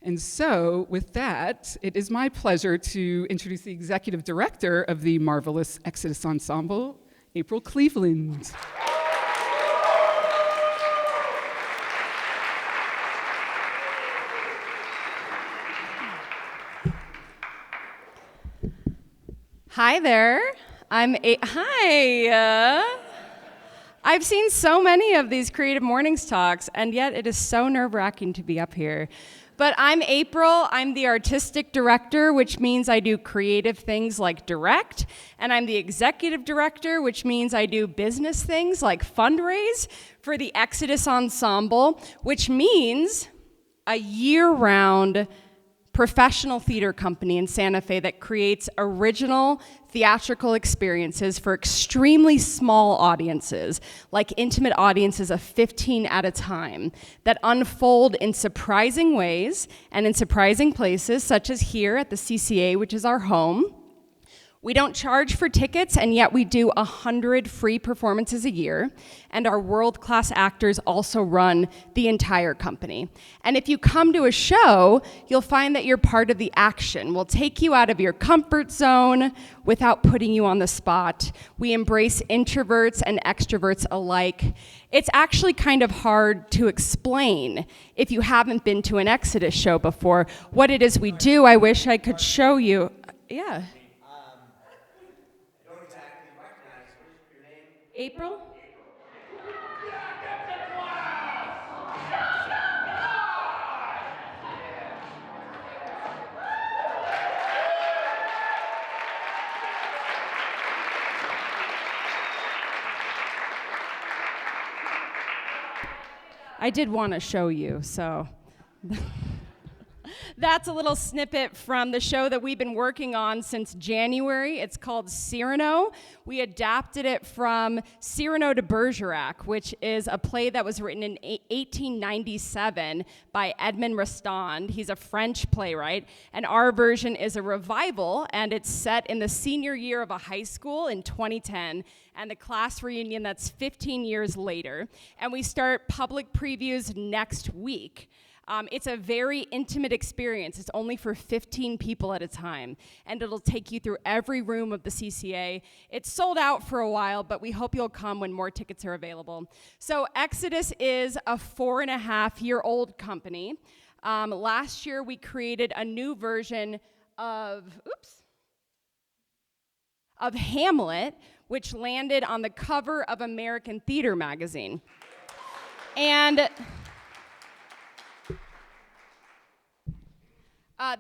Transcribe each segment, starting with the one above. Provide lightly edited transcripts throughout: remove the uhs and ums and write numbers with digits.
And so, with that, it is my pleasure to introduce the executive director of the marvelous Exodus Ensemble, April Cleveland. Hi there. Hi. I've seen so many of these Creative Mornings talks, and yet it is so nerve-wracking to be up here. But I'm April. I'm the artistic director, which means I do creative things like direct, and I'm the executive director, which means I do business things like fundraise for the Exodus Ensemble, which means a year-round professional theater company in Santa Fe that creates original theatrical experiences for extremely small audiences, like intimate audiences of 15 at a time, that unfold in surprising ways and in surprising places, such as here at the CCA, which is our home. We don't charge for tickets, and yet we do 100 free performances a year, and our world-class actors also run the entire company. And if you come to a show, you'll find that you're part of the action. We'll take you out of your comfort zone without putting you on the spot. We embrace introverts and extroverts alike. It's actually kind of hard to explain if you haven't been to an Exodus show before. What it is we do, I wish I could show you. Yeah. April? I did want to show you, so. That's a little snippet from the show that we've been working on since January. It's called Cyrano. We adapted it from Cyrano de Bergerac, which is a play that was written in 1897 by Edmond Rostand. He's a French playwright, and our version is a revival, and it's set in the senior year of a high school in 2010, and the class reunion that's 15 years later. And we start public previews next week. It's a very intimate experience. It's only for 15 people at a time, and it'll take you through every room of the CCA. It's sold out for a while, but we hope you'll come when more tickets are available. So Exodus is a 4.5-year-old company. Last year, we created a new version of Hamlet, which landed on the cover of American Theater magazine. And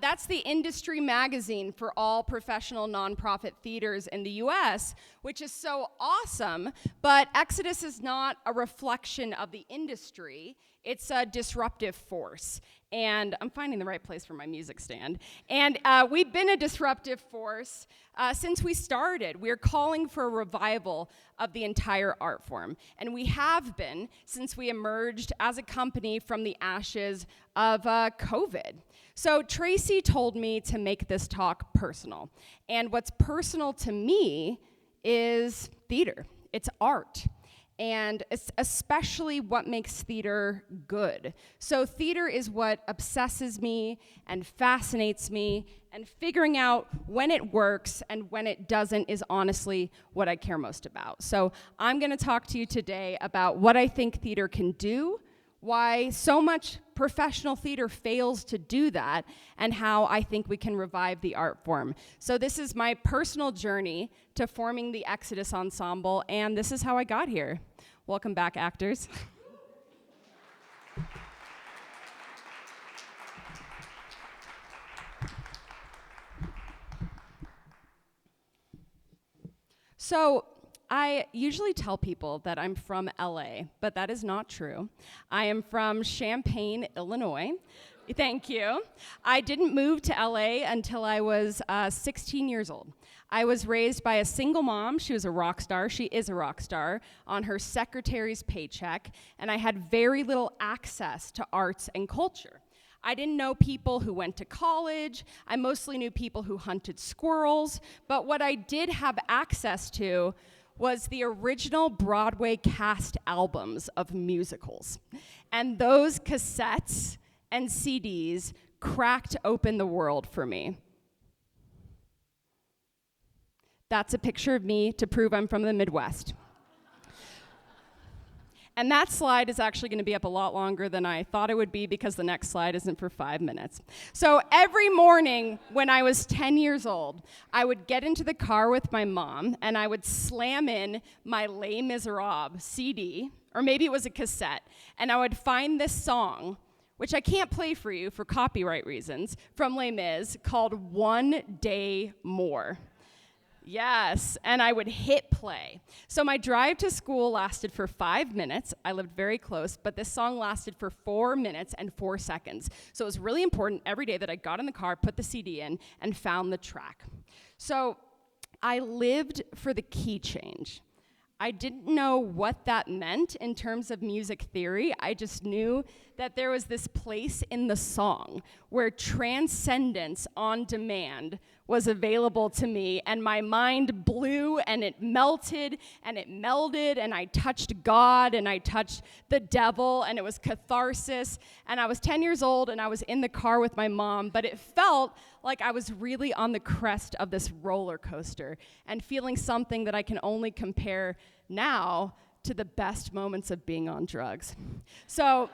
that's the industry magazine for all professional nonprofit theaters in the US, which is so awesome, but Exodus is not a reflection of the industry. It's a disruptive force. And I'm finding the right place for my music stand. And we've been a disruptive force since we started. We're calling for a revival of the entire art form. And we have been since we emerged as a company from the ashes of COVID. So Tracy told me to make this talk personal. And what's personal to me is theater. It's art. And it's especially what makes theater good. So theater is what obsesses me and fascinates me, and figuring out when it works and when it doesn't is honestly what I care most about. So I'm gonna talk to you today about what I think theater can do, why so much professional theater fails to do that, and how I think we can revive the art form. So this is my personal journey to forming the Exodus Ensemble, and this is how I got here. Welcome back, actors. So I usually tell people that I'm from LA, but that is not true. I am from Champaign, Illinois. Thank you. I didn't move to LA until I was 16 years old. I was raised by a single mom. She was a rock star. She is a rock star on her secretary's paycheck, and I had very little access to arts and culture. I didn't know people who went to college. I mostly knew people who hunted squirrels, but what I did have access to was the original Broadway cast albums of musicals. And those cassettes and CDs cracked open the world for me. That's a picture of me to prove I'm from the Midwest. And that slide is actually going to be up a lot longer than I thought it would be because the next slide isn't for 5 minutes. So every morning when I was 10 years old, I would get into the car with my mom and I would slam in my Les Miserables CD, or maybe it was a cassette, and I would find this song, which I can't play for you for copyright reasons, from Les Mis, called One Day More. Yes, and I would hit play. So my drive to school lasted for 5 minutes. I lived very close, but this song lasted for 4 minutes and 4 seconds. So it was really important every day that I got in the car, put the CD in, and found the track. So I lived for the key change. I didn't know what that meant in terms of music theory. I just knew that there was this place in the song where transcendence on demand was available to me, and my mind blew and it melted and it melded, and I touched God and I touched the devil, and it was catharsis. And I was 10 years old and I was in the car with my mom, but it felt like I was really on the crest of this roller coaster and feeling something that I can only compare now to the best moments of being on drugs. So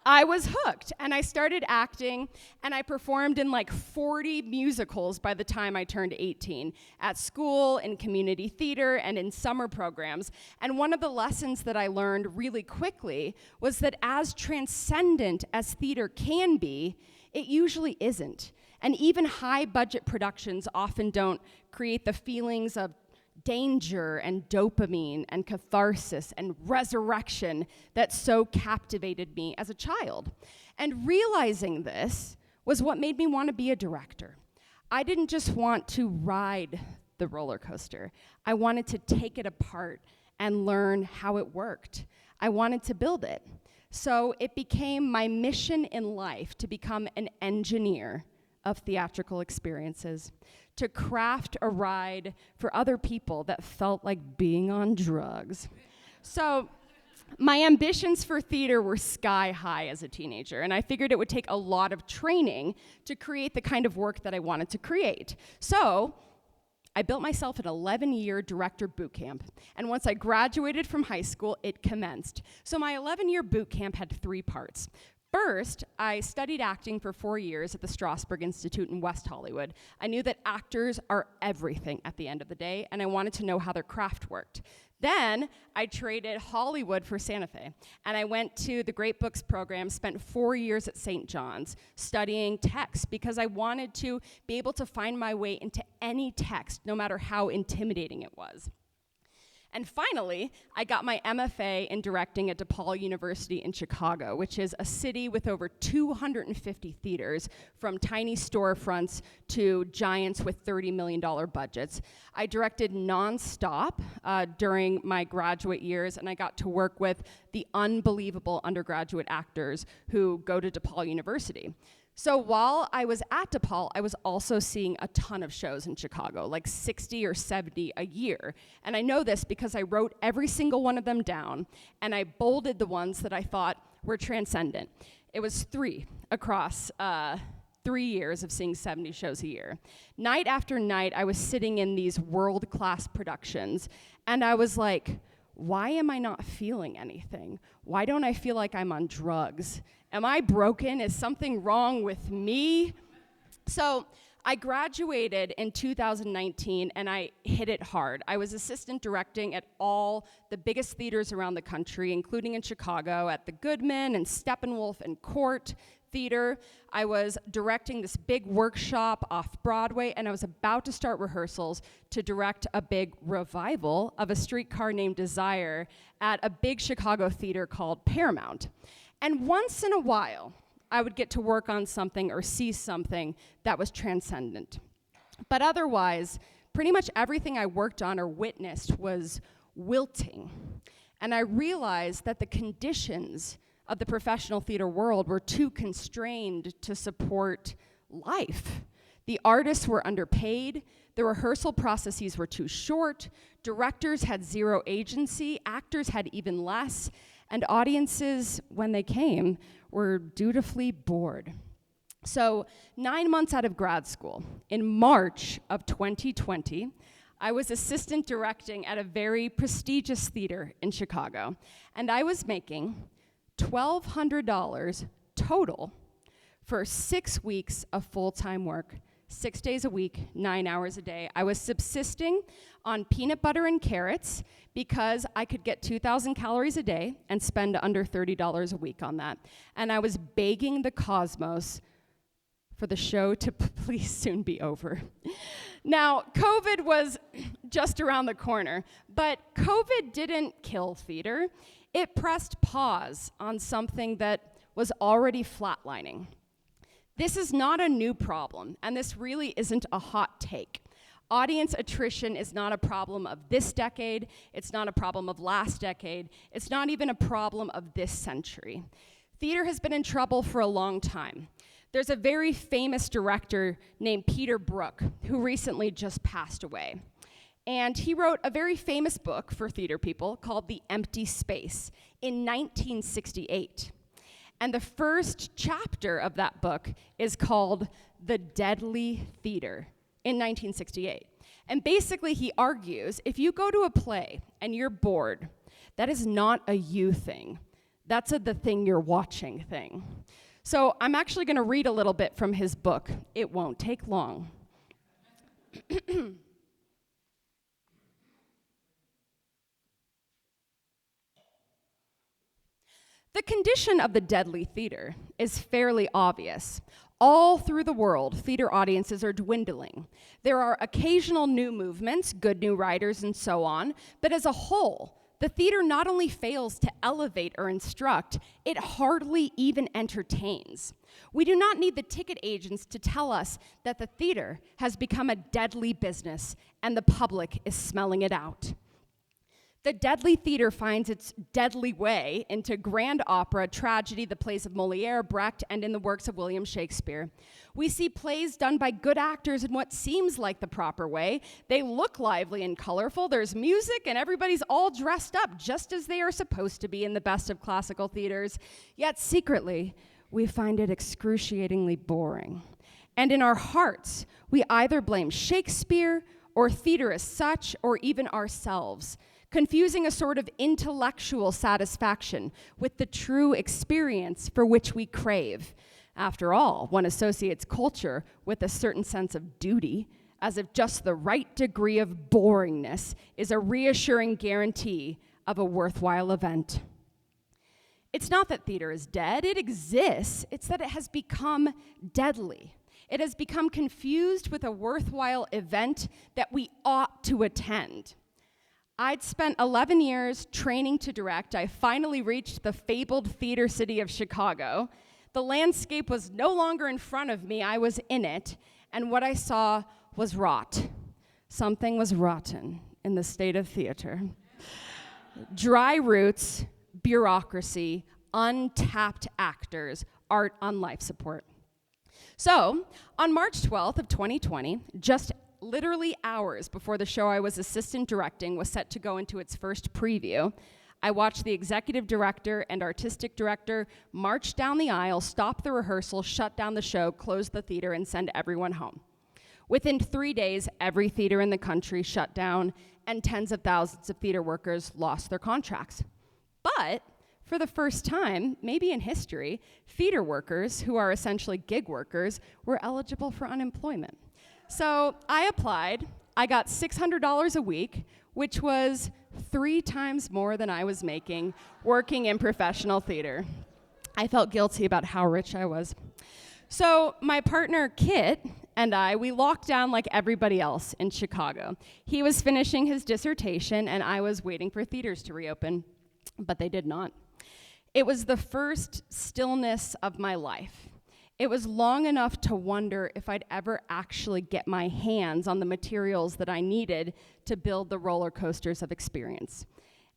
I was hooked, and I started acting, and I performed in like 40 musicals by the time I turned 18, at school, in community theater, and in summer programs. And one of the lessons that I learned really quickly was that as transcendent as theater can be, it usually isn't. And even high-budget productions often don't create the feelings of danger and dopamine and catharsis and resurrection that so captivated me as a child. And realizing this was what made me want to be a director. I didn't just want to ride the roller coaster. I wanted to take it apart and learn how it worked. I wanted to build it. So it became my mission in life to become an engineer of theatrical experiences, to craft a ride for other people that felt like being on drugs. So my ambitions for theater were sky high as a teenager, and I figured it would take a lot of training to create the kind of work that I wanted to create. So I built myself an 11-year director boot camp, and once I graduated from high school, it commenced. So my 11-year boot camp had 3 parts. First, I studied acting for 4 years at the Strasberg Institute in West Hollywood. I knew that actors are everything at the end of the day, and I wanted to know how their craft worked. Then, I traded Hollywood for Santa Fe, and I went to the Great Books program, spent 4 years at St. John's studying text because I wanted to be able to find my way into any text, no matter how intimidating it was. And finally, I got my MFA in directing at DePaul University in Chicago, which is a city with over 250 theaters, from tiny storefronts to giants with $30 million budgets. I directed nonstop during my graduate years, and I got to work with the unbelievable undergraduate actors who go to DePaul University. So while I was at DePaul, I was also seeing a ton of shows in Chicago, like 60 or 70 a year. And I know this because I wrote every single one of them down, and I bolded the ones that I thought were transcendent. It was 3 across 3 years of seeing 70 shows a year. Night after night, I was sitting in these world-class productions, and I was like, why am I not feeling anything? Why don't I feel like I'm on drugs? Am I broken? Is something wrong with me? So I graduated in 2019, and I hit it hard. I was assistant directing at all the biggest theaters around the country, including in Chicago at the Goodman and Steppenwolf and Court Theater. I was directing this big workshop off Broadway, and I was about to start rehearsals to direct a big revival of A Streetcar Named Desire at a big Chicago theater called Paramount. And once in a while, I would get to work on something or see something that was transcendent. But otherwise, pretty much everything I worked on or witnessed was wilting. And I realized that the conditions of the professional theater world were too constrained to support life. The artists were underpaid, the rehearsal processes were too short, directors had zero agency, actors had even less, and audiences, when they came, were dutifully bored. So 9 months out of grad school, in March of 2020, I was assistant directing at a very prestigious theater in Chicago, and I was making $1,200 total for 6 weeks of full-time work, 6 days a week, 9 hours a day. I was subsisting on peanut butter and carrots because I could get 2,000 calories a day and spend under $30 a week on that. And I was begging the cosmos for the show to please soon be over. Now, COVID was just around the corner, but COVID didn't kill theater. It pressed pause on something that was already flatlining. This is not a new problem, and this really isn't a hot take. Audience attrition is not a problem of this decade, it's not a problem of last decade, it's not even a problem of this century. Theater has been in trouble for a long time. There's a very famous director named Peter Brook who recently just passed away. And he wrote a very famous book for theater people called The Empty Space in 1968. And the first chapter of that book is called The Deadly Theater in 1968. And basically he argues, if you go to a play and you're bored, that is not a you thing. That's a the thing you're watching thing. So I'm actually going to read a little bit from his book. It won't take long. The condition of the deadly theater is fairly obvious. All through the world, theater audiences are dwindling. There are occasional new movements, good new writers, and so on, but as a whole, the theater not only fails to elevate or instruct, it hardly even entertains. We do not need the ticket agents to tell us that the theater has become a deadly business and the public is smelling it out. The deadly theater finds its deadly way into grand opera, tragedy, the plays of Molière, Brecht, and in the works of William Shakespeare. We see plays done by good actors in what seems like the proper way. They look lively and colorful. There's music, and everybody's all dressed up just as they are supposed to be in the best of classical theaters. Yet secretly, we find it excruciatingly boring. And in our hearts, we either blame Shakespeare or theater as such, or even ourselves, confusing a sort of intellectual satisfaction with the true experience for which we crave. After all, one associates culture with a certain sense of duty, as if just the right degree of boringness is a reassuring guarantee of a worthwhile event. It's not that theater is dead, it exists, it's that it has become deadly. It has become confused with a worthwhile event that we ought to attend. I'd spent 11 years training to direct. I finally reached the fabled theater city of Chicago. The landscape was no longer in front of me, I was in it, and what I saw was rot. Something was rotten in the state of theater. Dry roots, bureaucracy, untapped actors, art on life support. So, on March 12th of 2020, just literally hours before the show I was assistant directing was set to go into its first preview, I watched the executive director and artistic director march down the aisle, stop the rehearsal, shut down the show, close the theater, and send everyone home. Within 3 days, every theater in the country shut down, and tens of thousands of theater workers lost their contracts. But for the first time, maybe in history, theater workers, who are essentially gig workers, were eligible for unemployment. So I applied. I got $600 a week, which was 3 times more than I was making working in professional theater. I felt guilty about how rich I was. So my partner, Kit, and we locked down like everybody else in Chicago. He was finishing his dissertation, and I was waiting for theaters to reopen, but they did not. It was the first stillness of my life. It was long enough to wonder if I'd ever actually get my hands on the materials that I needed to build the roller coasters of experience.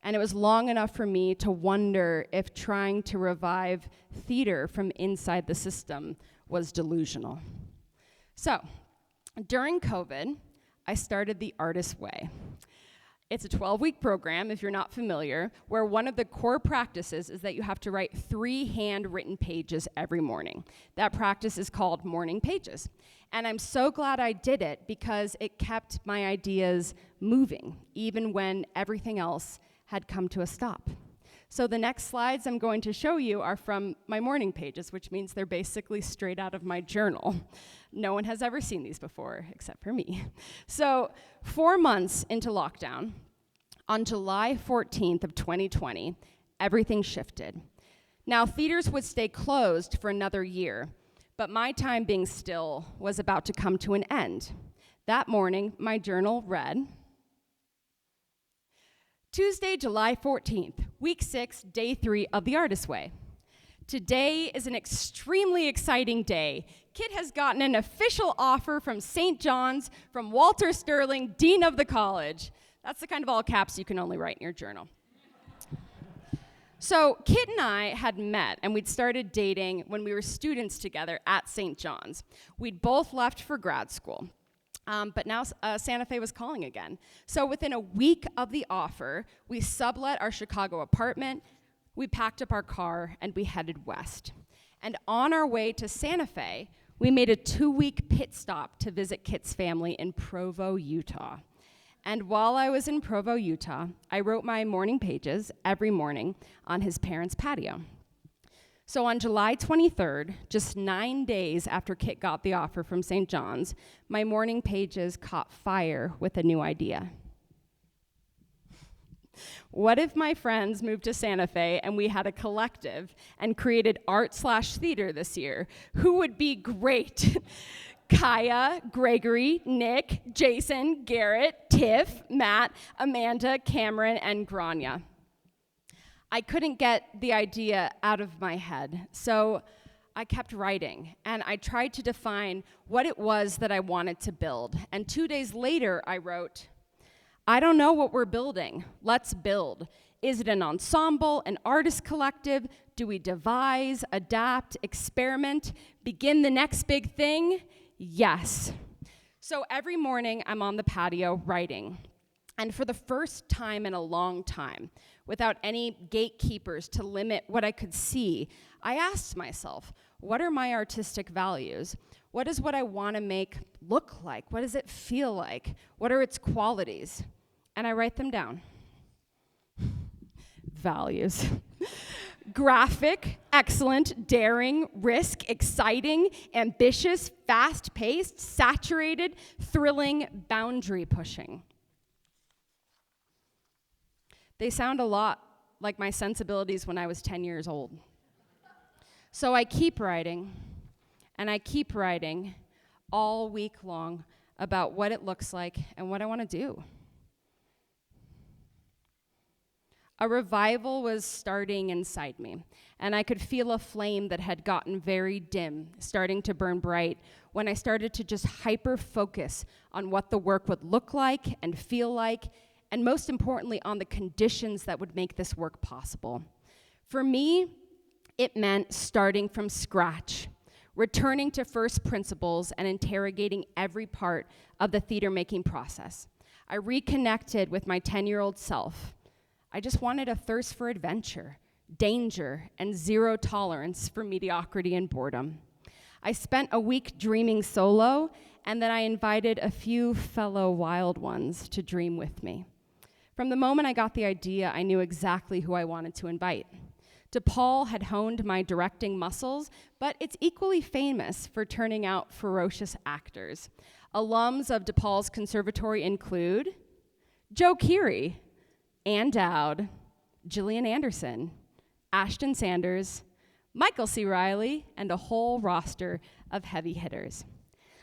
And it was long enough for me to wonder if trying to revive theater from inside the system was delusional. So, during COVID, I started The Artist's Way. It's a 12-week program, if you're not familiar, where one of the core practices is that you have to write 3 handwritten pages every morning. That practice is called Morning Pages. And I'm so glad I did it because it kept my ideas moving, even when everything else had come to a stop. So the next slides I'm going to show you are from my morning pages, which means they're basically straight out of my journal. No one has ever seen these before, except for me. So 4 months into lockdown, on July 14th of 2020, everything shifted. Now, theaters would stay closed for another year, but my time being still was about to come to an end. That morning, my journal read, Tuesday, July 14th, week 6, day 3 of the Artist's Way. Today is an extremely exciting day. Kit has gotten an official offer from St. John's from Walter Sterling, Dean of the college. That's the kind of all caps you can only write in your journal. So Kit and I had met and we'd started dating when we were students together at St. John's. We'd both left for grad school. But now Santa Fe was calling again. So within a week of the offer, we sublet our Chicago apartment, we packed up our car, and we headed west. And on our way to Santa Fe, we made a 2-week pit stop to visit Kit's family in Provo, Utah. And while I was in Provo, Utah, I wrote my morning pages every morning on his parents' patio. So on July 23rd, just 9 days after Kit got the offer from St. John's, my morning pages caught fire with a new idea. What if my friends moved to Santa Fe and we had a collective and created art/theater this year? Who would be great? Kaya, Gregory, Nick, Jason, Garrett, Tiff, Matt, Amanda, Cameron, and Grania. I couldn't get the idea out of my head, so I kept writing, and I tried to define what it was that I wanted to build. And 2 days later, I wrote, I don't know what we're building. Let's build. Is it an ensemble, an artist collective? Do we devise, adapt, experiment, begin the next big thing? Yes. So every morning, I'm on the patio writing. And for the first time in a long time, without any gatekeepers to limit what I could see, I asked myself, what are my artistic values? What is what I want to make look like? What does it feel like? What are its qualities? And I write them down. Values. Graphic, excellent, daring, risk, exciting, ambitious, fast-paced, saturated, thrilling, boundary-pushing. They sound a lot like my sensibilities when I was 10 years old. So I keep writing, and I keep writing all week long about what it looks like and what I want to do. A revival was starting inside me, and I could feel a flame that had gotten very dim, starting to burn bright, when I started to just hyper-focus on what the work would look like and feel like, and most importantly, on the conditions that would make this work possible. For me, it meant starting from scratch, returning to first principles and interrogating every part of the theater-making process. I reconnected with my 10-year-old self. I just wanted a thirst for adventure, danger, and zero tolerance for mediocrity and boredom. I spent a week dreaming solo, and then I invited a few fellow wild ones to dream with me. From the moment I got the idea, I knew exactly who I wanted to invite. DePaul had honed my directing muscles, but it's equally famous for turning out ferocious actors. Alums of DePaul's conservatory include Joe Keery, Ann Dowd, Gillian Anderson, Ashton Sanders, Michael C. Riley, and a whole roster of heavy hitters.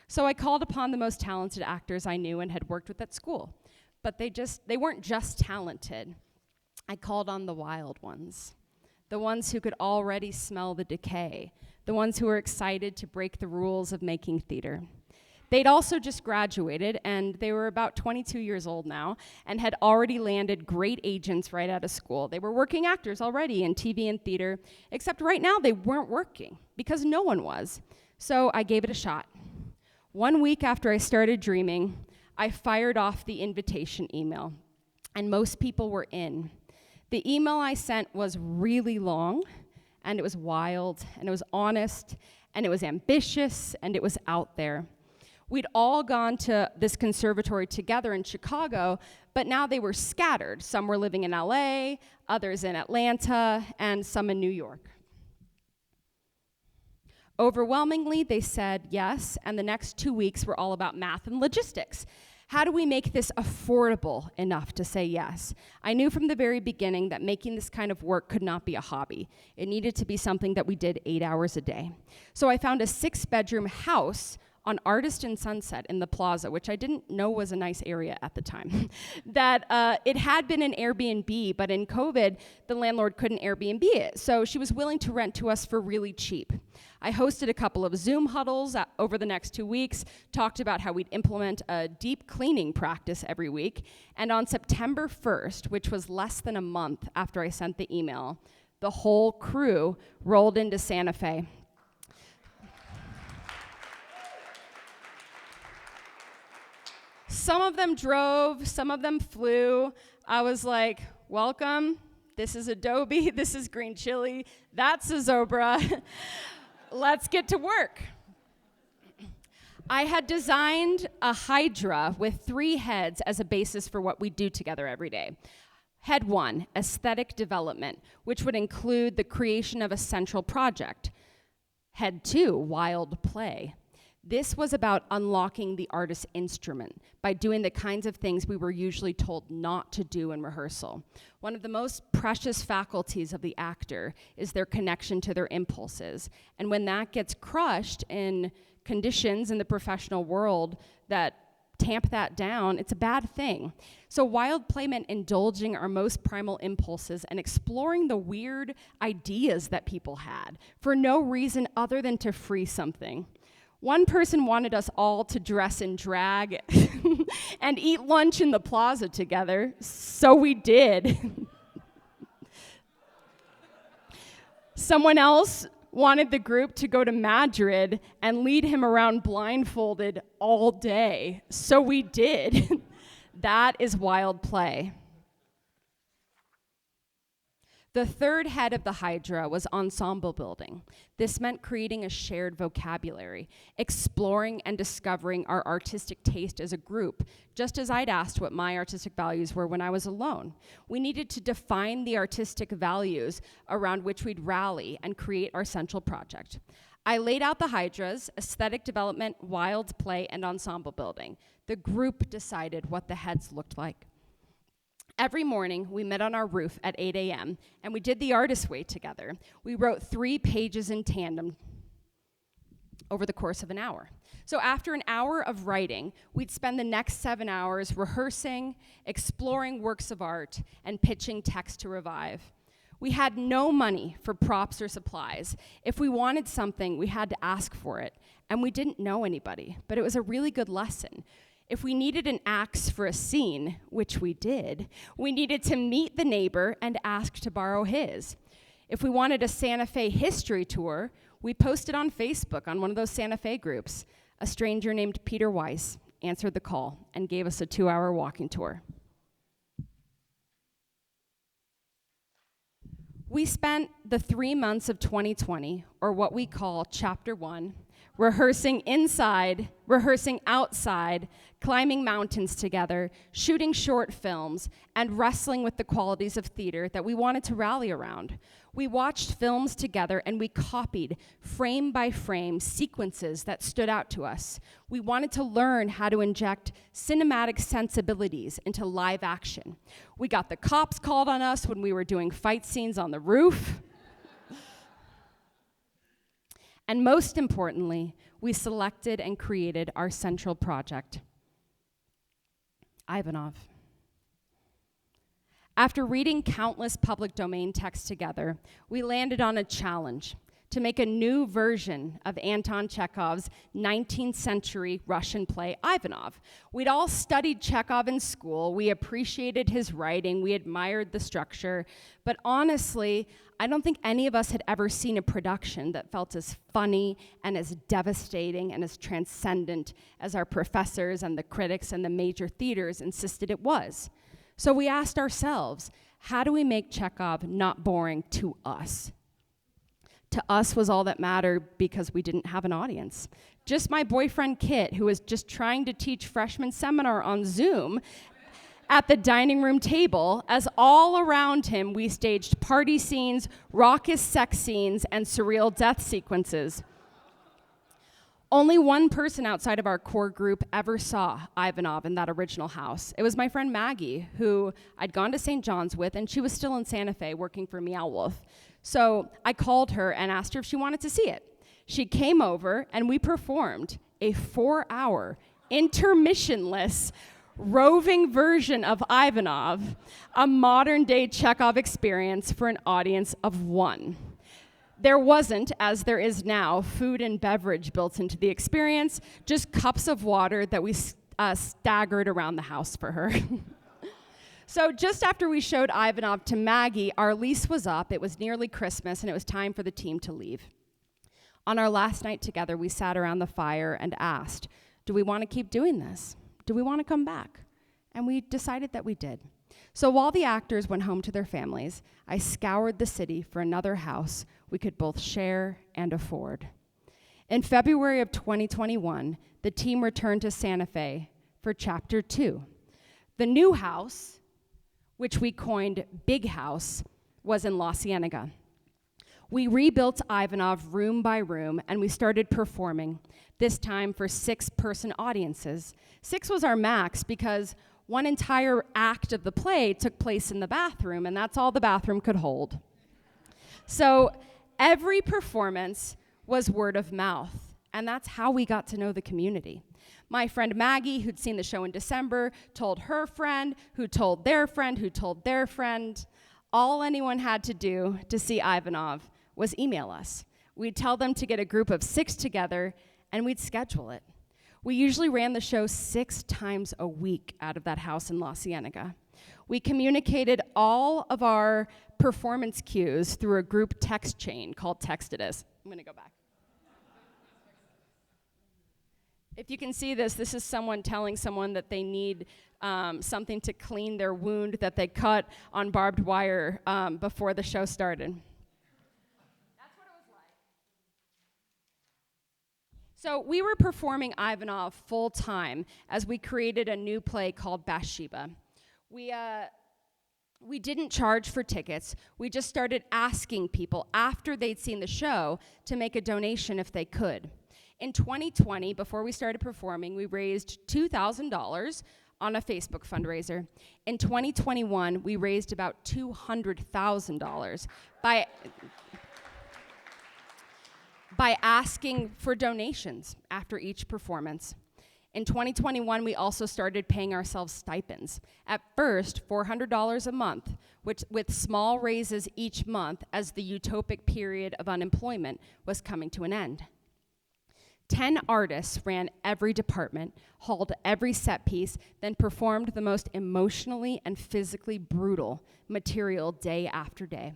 So I called upon the most talented actors I knew and had worked with at school. But they weren't just talented. I called on the wild ones, the ones who could already smell the decay, the ones who were excited to break the rules of making theater. They'd also just graduated, and they were about 22 years old now, and had already landed great agents right out of school. They were working actors already in TV and theater, except right now they weren't working, because no one was. So I gave it a shot. 1 week after I started dreaming, I fired off the invitation email. and most people were in. The email I sent was really long, and it was wild, and it was honest, and it was ambitious, and it was out there. We'd all gone to this conservatory together in Chicago, but now they were scattered. Some were living in LA, others in Atlanta, and some in New York. Overwhelmingly, they said yes, and the next 2 weeks were all about math and logistics. How do we make this affordable enough to say yes? I knew from the very beginning that making this kind of work could not be a hobby. It needed to be something that we did 8 hours a day. So I found a 6-bedroom house on Artist and Sunset in the Plaza, which I didn't know was a nice area at the time. That it had been an Airbnb, but in COVID, the landlord couldn't Airbnb it, so she was willing to rent to us for really cheap. I hosted a couple of Zoom huddles over the next 2 weeks, talked about how we'd implement a deep cleaning practice every week, and on September 1st, which was less than a month after I sent the email, the whole crew rolled into Santa Fe. Some of them drove, some of them flew. I was like, welcome, this is Adobe, this is green chili, that's a Zobra. Let's get to work. I had designed a hydra with 3 heads as a basis for what we do together every day. Head 1, aesthetic development, which would include the creation of a central project. Head 2, wild play. This was about unlocking the artist's instrument by doing the kinds of things we were usually told not to do in rehearsal. One of the most precious faculties of the actor is their connection to their impulses. And when that gets crushed in conditions in the professional world that tamp that down, it's a bad thing. So wild play meant indulging our most primal impulses and exploring the weird ideas that people had for no reason other than to free something. One person wanted us all to dress in drag and eat lunch in the plaza together, so we did. Someone else wanted the group to go to Madrid and lead him around blindfolded all day, so we did. That is wild play. The 3rd head of the hydra was ensemble building. This meant creating a shared vocabulary, exploring and discovering our artistic taste as a group, just as I'd asked what my artistic values were when I was alone. We needed to define the artistic values around which we'd rally and create our central project. I laid out the hydras, aesthetic development, wild play, and ensemble building. The group decided what the heads looked like. Every morning, we met on our roof at 8 a.m., and we did the artist way together. We wrote 3 pages in tandem over the course of an hour. So after an hour of writing, we'd spend the next 7 hours rehearsing, exploring works of art, and pitching text to revive. We had no money for props or supplies. If we wanted something, we had to ask for it, and we didn't know anybody, but it was a really good lesson. If we needed an axe for a scene, which we did, we needed to meet the neighbor and ask to borrow his. If we wanted a Santa Fe history tour, we posted on Facebook on one of those Santa Fe groups. A stranger named Peter Weiss answered the call and gave us a 2-hour walking tour. We spent the 3 months of 2020, or what we call Chapter 1, rehearsing inside, rehearsing outside, climbing mountains together, shooting short films, and wrestling with the qualities of theater that we wanted to rally around. We watched films together and we copied, frame by frame, sequences that stood out to us. We wanted to learn how to inject cinematic sensibilities into live action. We got the cops called on us when we were doing fight scenes on the roof. And most importantly, we selected and created our central project, Ivanov. After reading countless public domain texts together, we landed on a challenge to make a new version of Anton Chekhov's 19th century Russian play, Ivanov. We'd all studied Chekhov in school, we appreciated his writing, we admired the structure, but honestly, I don't think any of us had ever seen a production that felt as funny and as devastating and as transcendent as our professors and the critics and the major theaters insisted it was. So we asked ourselves, how do we make Chekhov not boring to us? To us was all that mattered because we didn't have an audience. Just my boyfriend Kit, who was just trying to teach freshman seminar on Zoom at the dining room table, as all around him we staged party scenes, raucous sex scenes, and surreal death sequences. Only one person outside of our core group ever saw Ivanov in that original house. It was my friend Maggie, who I'd gone to St. John's with, and she was still in Santa Fe working for Meow Wolf. So I called her and asked her if she wanted to see it. She came over, and we performed a 4-hour, intermissionless, roving version of Ivanov, a modern-day Chekhov experience for an audience of one. There wasn't, as there is now, food and beverage built into the experience, just cups of water that we staggered around the house for her. So just after we showed Ivanov to Maggie, our lease was up, it was nearly Christmas, and it was time for the team to leave. On our last night together, we sat around the fire and asked, do we want to keep doing this? Do we want to come back? And we decided that we did. So while the actors went home to their families, I scoured the city for another house we could both share and afford. In February of 2021, the team returned to Santa Fe for Chapter 2. The new house, which we coined Big House, was in La Cienega. We rebuilt Ivanov room by room, and we started performing, this time for 6-person audiences. 6 was our max because one entire act of the play took place in the bathroom, and that's all the bathroom could hold. So every performance was word of mouth, and that's how we got to know the community. My friend Maggie, who'd seen the show in December, told her friend, who told their friend, who told their friend. All anyone had to do to see Ivanov was email us. We'd tell them to get a group of 6 together, and we'd schedule it. We usually ran the show 6 times a week out of that house in La Cienega. We communicated all of our performance cues through a group text chain called Textedus. I'm gonna go back. If you can see this, this is someone telling someone that they need something to clean their wound that they cut on barbed wire before the show started. That's what it was like. So we were performing Ivanov full time as we created a new play called Bathsheba. We didn't charge for tickets. We just started asking people after they'd seen the show to make a donation if they could. In 2020, before we started performing, we raised $2,000 on a Facebook fundraiser. In 2021, we raised about $200,000 by asking for donations after each performance. In 2021, we also started paying ourselves stipends. At first, $400 a month, which with small raises each month as the utopic period of unemployment was coming to an end. 10 artists ran every department, hauled every set piece, then performed the most emotionally and physically brutal material day after day.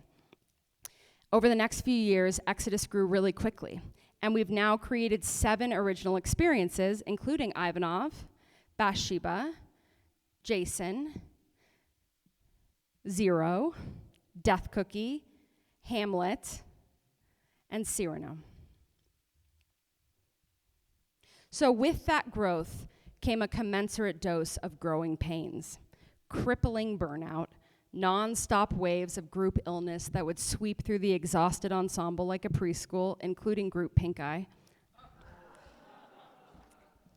Over the next few years, Exodus grew really quickly, and we've now created 7 original experiences, including Ivanov, Bathsheba, Jason, Zero, Death Cookie, Hamlet, and Cyrano. So with that growth came a commensurate dose of growing pains, crippling burnout, non-stop waves of group illness that would sweep through the exhausted ensemble like a preschool, including group Pink Eye,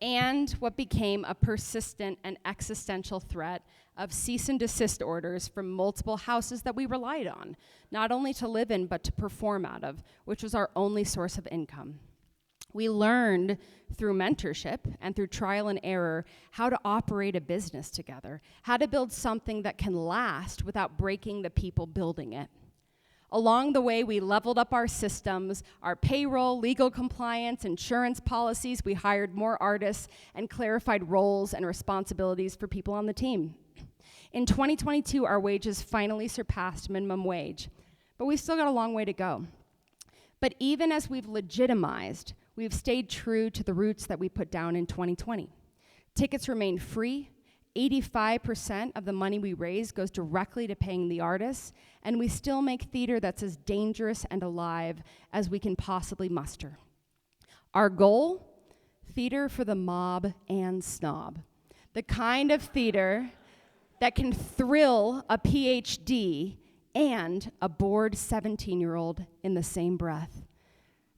and what became a persistent and existential threat of cease and desist orders from multiple houses that we relied on, not only to live in, but to perform out of, which was our only source of income. We learned through mentorship and through trial and error how to operate a business together, how to build something that can last without breaking the people building it. Along the way, we leveled up our systems, our payroll, legal compliance, insurance policies. We hired more artists and clarified roles and responsibilities for people on the team. In 2022, our wages finally surpassed minimum wage, but we've still got a long way to go. But even as we've legitimized, we've stayed true to the roots that we put down in 2020. Tickets remain free, 85% of the money we raise goes directly to paying the artists, and we still make theater that's as dangerous and alive as we can possibly muster. Our goal? Theater for the mob and snob. The kind of theater that can thrill a PhD and a bored 17-year-old in the same breath.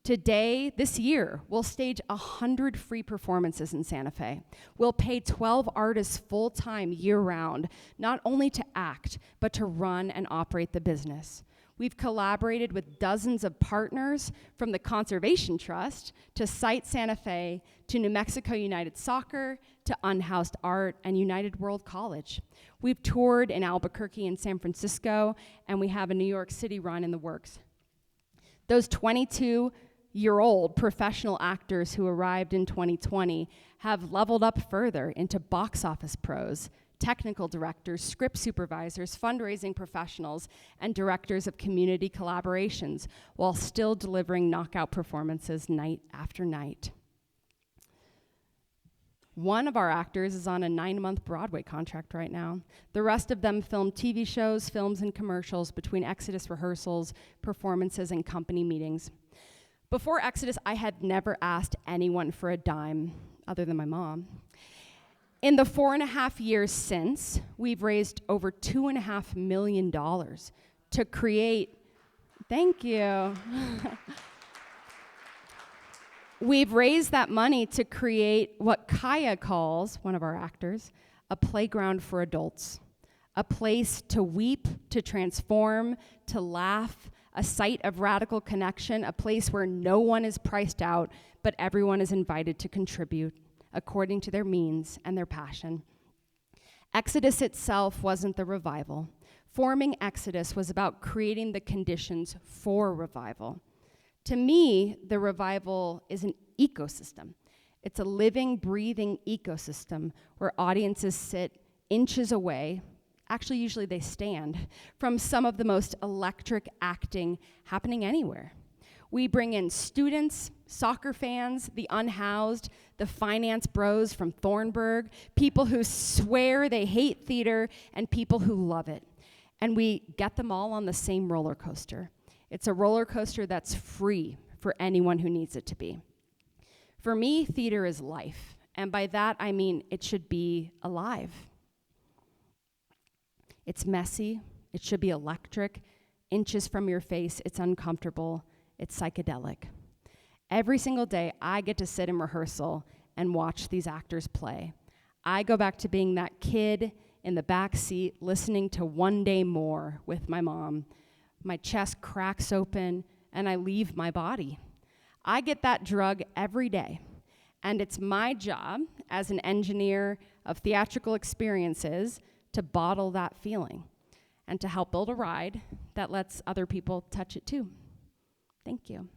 Today, this year, we'll stage 100 free performances in Santa Fe. We'll pay 12 artists full-time year-round, not only to act, but to run and operate the business. We've collaborated with dozens of partners, from the Conservation Trust to Site Santa Fe to New Mexico United Soccer to Unhoused Art and United World College. We've toured in Albuquerque and San Francisco, and we have a New York City run in the works. Those 22-year-old professional actors who arrived in 2020 have leveled up further into box office pros, technical directors, script supervisors, fundraising professionals, and directors of community collaborations, while still delivering knockout performances night after night. One of our actors is on a 9-month Broadway contract right now. The rest of them film TV shows, films, and commercials between Exodus rehearsals, performances, and company meetings. Before Exodus, I had never asked anyone for a dime, other than my mom. In the 4.5 years since, we've raised over $2.5 million to create, thank you. We've raised that money to create what Kaya calls, one of our actors, a playground for adults, a place to weep, to transform, to laugh, a site of radical connection, a place where no one is priced out, but everyone is invited to contribute according to their means and their passion. Exodus itself wasn't the revival. Forming Exodus was about creating the conditions for revival. To me, the revival is an ecosystem. It's a living, breathing ecosystem where audiences sit inches away, actually usually they stand, from some of the most electric acting happening anywhere. We bring in students, soccer fans, the unhoused, the finance bros from Thornburg, people who swear they hate theater, and people who love it. And we get them all on the same roller coaster. It's a roller coaster that's free for anyone who needs it to be. For me, theater is life, and by that I mean it should be alive. It's messy, it should be electric, inches from your face, it's uncomfortable, it's psychedelic. Every single day, I get to sit in rehearsal and watch these actors play. I go back to being that kid in the back seat listening to One Day More with my mom. My chest cracks open and I leave my body. I get that drug every day, and it's my job as an engineer of theatrical experiences to bottle that feeling and to help build a ride that lets other people touch it too. Thank you.